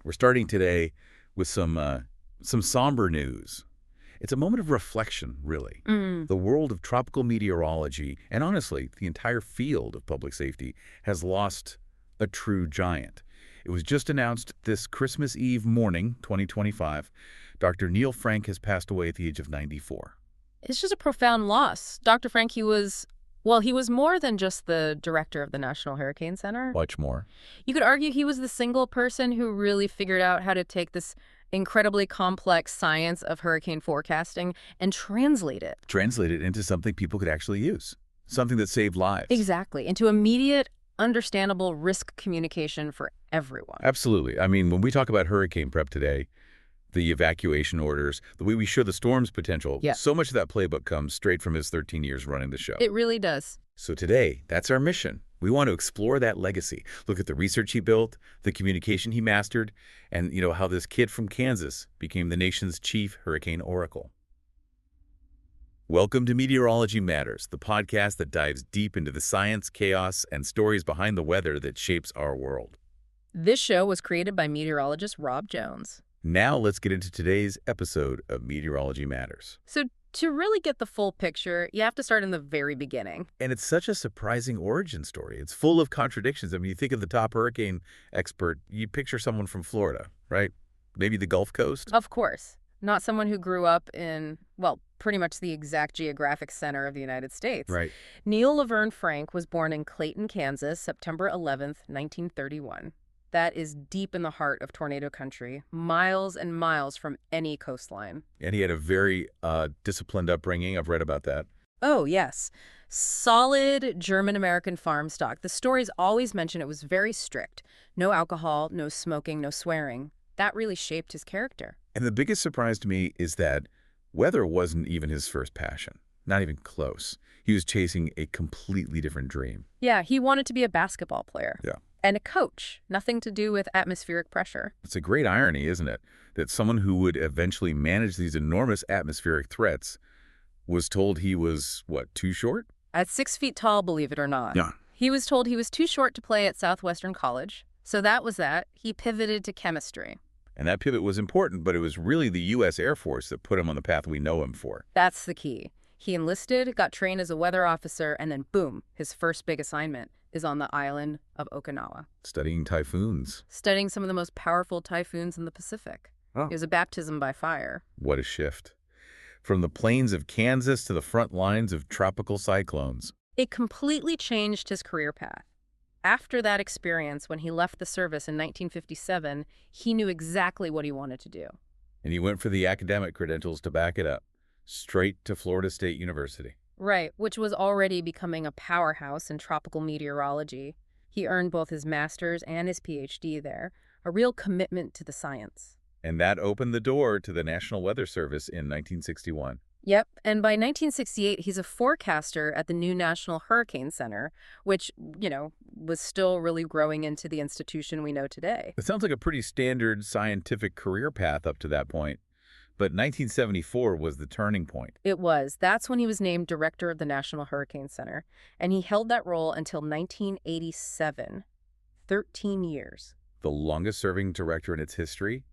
We're starting today with some somber news. It's a moment of reflection, really. The world of tropical meteorology, and honestly, the entire field of public safety, has lost a true giant. It was just announced this Christmas Eve morning, 2025, Dr. Neil Frank has passed away at the age of 94. It's just a profound loss. Dr. Frank, he was more than just the director of the National Hurricane Center. Much more. You could argue he was the single person who really figured out how to take this incredibly complex science of hurricane forecasting and translate it. Translate it into something people could actually use. Something that saved lives. Exactly. Into immediate, understandable risk communication for everyone. Absolutely. I mean, when we talk about hurricane prep today, the evacuation orders, the way we show the storm's potential, so much of that playbook comes straight from his 13 years running the show. It really does. So today, that's our mission. We want to explore that legacy, look at the research he built, the communication he mastered, and how this kid from Kansas became the nation's chief hurricane oracle. Welcome to Meteorology Matters, the podcast that dives deep into the science, chaos, and stories behind the weather that shapes our world. This show was created by meteorologist Rob Jones. Now let's get into today's episode of Meteorology Matters. So to really get the full picture, you have to start in the very beginning. And it's such a surprising origin story. It's full of contradictions. I mean, you think of the top hurricane expert, you picture someone from Florida, right? Maybe the Gulf Coast? Of course. Not someone who grew up in, pretty much the exact geographic center of the United States. Right. Neil Laverne Frank was born in Clayton, Kansas, September 11th, 1931. That is deep in the heart of tornado country, miles and miles from any coastline. And he had a very disciplined upbringing. I've read about that. Oh, yes. Solid German-American farm stock. The stories always mention it was very strict. No alcohol, no smoking, no swearing. That really shaped his character. And the biggest surprise to me is that weather wasn't even his first passion. Not even close. He was chasing a completely different dream. Yeah, he wanted to be a basketball player. Yeah. And a coach. Nothing to do with atmospheric pressure. It's a great irony, isn't it? That someone who would eventually manage these enormous atmospheric threats was told he was, too short? At 6 feet tall, believe it or not. Yeah. He was told he was too short to play at Southwestern College. So that was that. He pivoted to chemistry. And that pivot was important, but it was really the U.S. Air Force that put him on the path we know him for. That's the key. He enlisted, got trained as a weather officer, and then boom, his first big assignment is on the island of Okinawa. Studying typhoons. Studying some of the most powerful typhoons in the Pacific. Oh. It was a baptism by fire. What a shift. From the plains of Kansas to the front lines of tropical cyclones. It completely changed his career path. After that experience, when he left the service in 1957, he knew exactly what he wanted to do. And he went for the academic credentials to back it up. Straight to Florida State University. Right, which was already becoming a powerhouse in tropical meteorology. He earned both his master's and his PhD there, a real commitment to the science. And that opened the door to the National Weather Service in 1961. Yep, and by 1968, he's a forecaster at the new National Hurricane Center, which, was still really growing into the institution we know today. It sounds like a pretty standard scientific career path up to that point. But 1974 was the turning point. It was. That's when he was named director of the National Hurricane Center, and he held that role until 1987, 13 years. The longest-serving director in its history.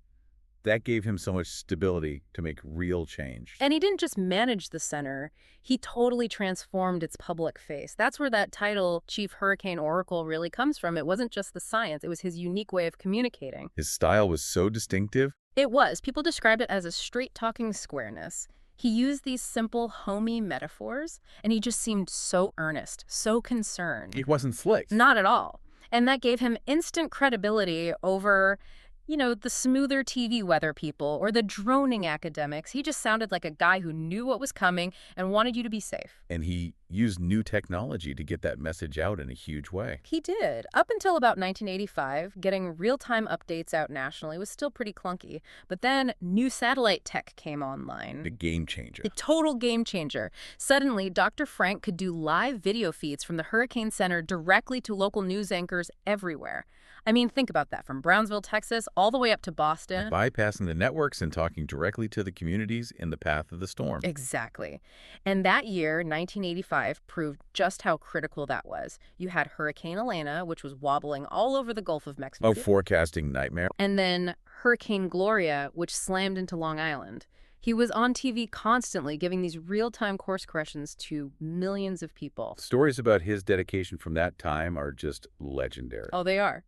That gave him so much stability to make real change. And he didn't just manage the center, he totally transformed its public face. That's where that title, Chief Hurricane Oracle, really comes from. It wasn't just the science, it was his unique way of communicating. His style was so distinctive. It was. People described it as a straight-talking squareness. He used these simple, homey metaphors, and he just seemed so earnest, so concerned. He wasn't slick. Not at all. And that gave him instant credibility over, the smoother TV weather people or the droning academics. He just sounded like a guy who knew what was coming and wanted you to be safe. And he used new technology to get that message out in a huge way. He did. Up until about 1985, getting real-time updates out nationally was still pretty clunky. But then new satellite tech came online. The game changer. The total game changer. Suddenly, Dr. Frank could do live video feeds from the Hurricane Center directly to local news anchors everywhere. I mean, think about that. From Brownsville, Texas, all the way up to And Boston. bypassing the networks and talking directly to the communities in the path of the storm. Exactly. And that year, 1985, proved just how critical that was. You had Hurricane Elena, which was wobbling all over the Gulf of Oh, Mexico. forecasting nightmare. And then Hurricane Gloria, which slammed into Long Island. He was on TV constantly giving these real-time course corrections to millions of people. Stories about his dedication from that time are just legendary. Oh, they are.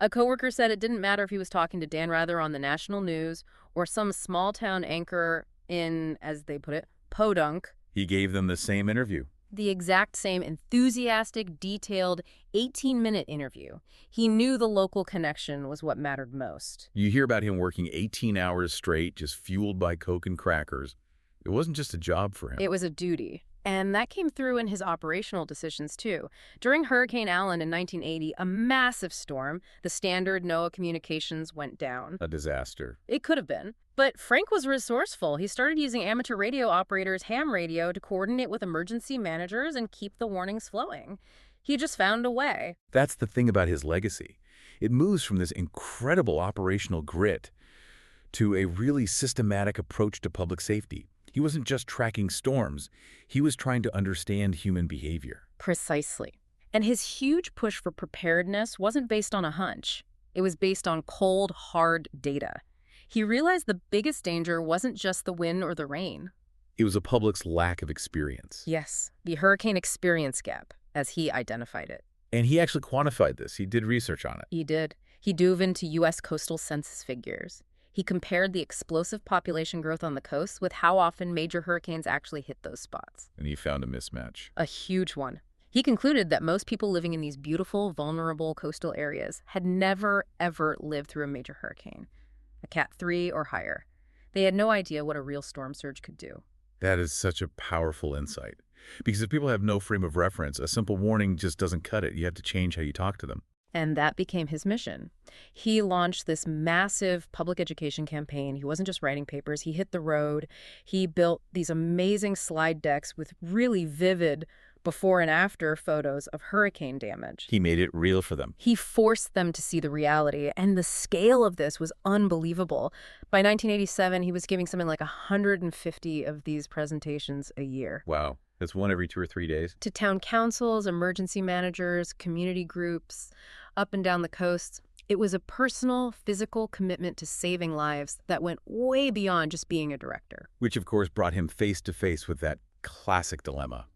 A coworker said it didn't matter if he was talking to Dan Rather on the national news or some small-town anchor in, as they put it, Podunk. He gave them the same interview. The exact same enthusiastic, detailed 18-minute interview. He knew the local connection was what mattered most. You hear about him working 18 hours straight, just fueled by Coke and crackers. It wasn't just a job for him. It was a duty. And that came through in his operational decisions, too. During Hurricane Allen in 1980, a massive storm, the standard NOAA communications went down. A disaster. It could have been. But Frank was resourceful. He started using amateur radio operators' ham radio to coordinate with emergency managers and keep the warnings flowing. He just found a way. That's the thing about his legacy. It moves from this incredible operational grit to a really systematic approach to public safety. He wasn't just tracking storms. He was trying to understand human behavior. Precisely. And his huge push for preparedness wasn't based on a hunch. It was based on cold, hard data. He realized the biggest danger wasn't just the wind or the rain. It was the public's lack of experience. Yes, the hurricane experience gap, as he identified it. And he actually quantified this. He did research on it. He did. He dove into U.S. coastal census figures. He compared the explosive population growth on the coast with how often major hurricanes actually hit those spots. And he found a mismatch. A huge one. He concluded that most people living in these beautiful, vulnerable coastal areas had never, ever lived through a major hurricane, a Cat 3 or higher. They had no idea what a real storm surge could do. That is such a powerful insight. Because if people have no frame of reference, a simple warning just doesn't cut it. You have to change how you talk to them. And that became his mission. He launched this massive public education campaign. He wasn't just writing papers. He hit the road. He built these amazing slide decks with really vivid before and after photos of hurricane damage. He made it real for them. He forced them to see the reality, and the scale of this was unbelievable. By 1987, he was giving something like 150 of these presentations a year. Wow. That's one every 2 or 3 days. To town councils, emergency managers, community groups, up and down the coast. It was a personal, physical commitment to saving lives that went way beyond just being a director. Which, of course, brought him face to face with that classic dilemma.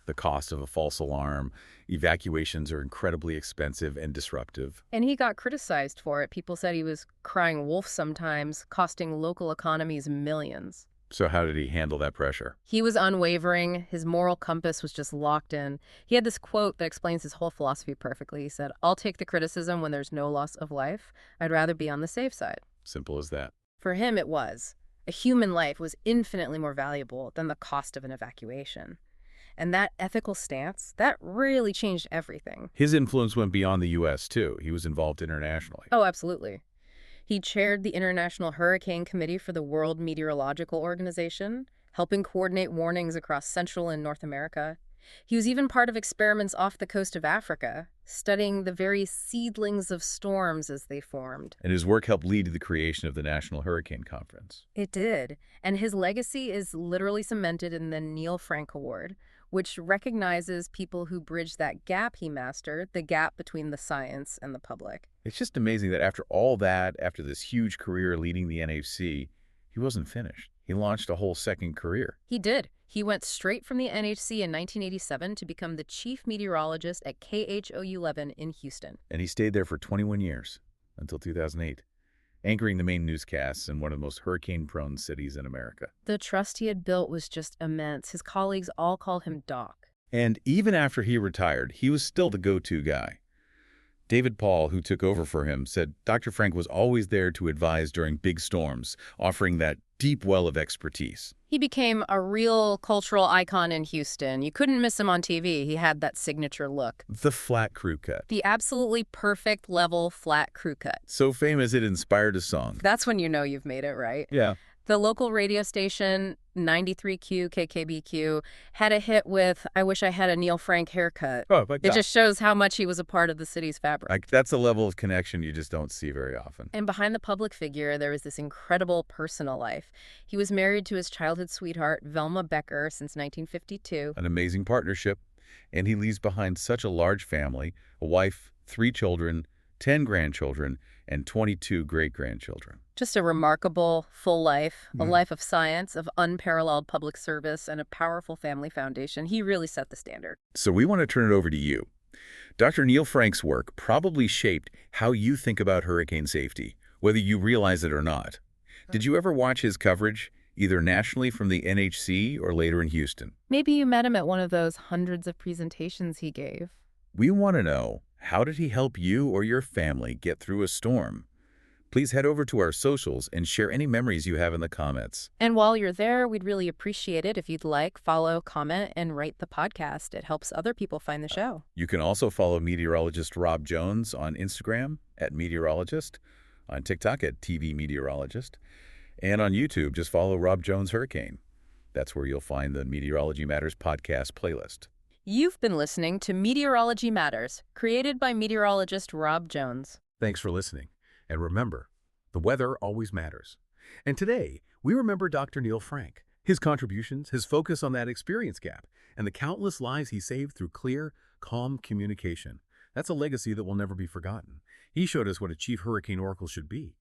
The cost of a false alarm. Evacuations are incredibly expensive and disruptive. And he got criticized for it. People said he was crying wolf sometimes, costing local economies millions. So how did he handle that pressure? He was unwavering. His moral compass was just locked in. He had this quote that explains his whole philosophy perfectly. He said, "I'll take the criticism when there's no loss of life. I'd rather be on the safe side." Simple as that. For him, it was. A human life was infinitely more valuable than the cost of an evacuation. And that ethical stance, that really changed everything. His influence went beyond the U.S., too. He was involved internationally. Oh, absolutely. He chaired the International Hurricane Committee for the World Meteorological Organization, helping coordinate warnings across Central and North America. He was even part of experiments off the coast of Africa, studying the very seedlings of storms as they formed. And his work helped lead to the creation of the National Hurricane Conference. It did. And his legacy is literally cemented in the Neil Frank Award, which recognizes people who bridge that gap he mastered, the gap between the science and the public. It's just amazing that after all that, after this huge career leading the NHC, he wasn't finished. He launched a whole second career. He did. He went straight from the NHC in 1987 to become the chief meteorologist at KHOU 11 in Houston. And he stayed there for 21 years, until 2008, anchoring the main newscasts in one of the most hurricane-prone cities in America. The trust he had built was just immense. His colleagues all called him Doc. And even after he retired, he was still the go-to guy. David Paul, who took over for him, said Dr. Frank was always there to advise during big storms, offering that deep well of expertise. He became a real cultural icon in Houston. You couldn't miss him on TV. He had that signature look. The flat crew cut. The absolutely perfect level flat crew cut. So famous it inspired a song. That's when you know you've made it, right? Yeah. The local radio station 93Q, KKBQ, had a hit with I Wish I Had a Neil Frank Haircut. Oh, my It God. just shows how much he was a part of the city's fabric. Like, that's a level of connection you just don't see very often. And behind the public figure, there was this incredible personal life. He was married to his childhood sweetheart, Velma Becker, since 1952. An amazing partnership, and he leaves behind such a large family, a wife, 3 children, 10 grandchildren, and 22 great-grandchildren. Just a remarkable, full life, a life of science, of unparalleled public service, and a powerful family foundation. He really set the standard. So we want to turn it over to you. Dr. Neil Frank's work probably shaped how you think about hurricane safety, whether you realize it or not. Did you ever watch his coverage, either nationally from the NHC or later in Houston? Maybe you met him at one of those hundreds of presentations he gave. We want to know, how did he help you or your family get through a storm? Please head over to our socials and share any memories you have in the comments. And while you're there, we'd really appreciate it if you'd like, follow, comment, and rate the podcast. It helps other people find the show. You can also follow meteorologist Rob Jones on Instagram at Meteorologist, on TikTok at TV Meteorologist, and on YouTube, just follow Rob Jones Hurricane. That's where you'll find the Meteorology Matters podcast playlist. You've been listening to Meteorology Matters, created by meteorologist Rob Jones. Thanks for listening. And remember, the weather always matters. And today, we remember Dr. Neil Frank, his contributions, his focus on that experience gap, and the countless lives he saved through clear, calm communication. That's a legacy that will never be forgotten. He showed us what a chief hurricane oracle should be.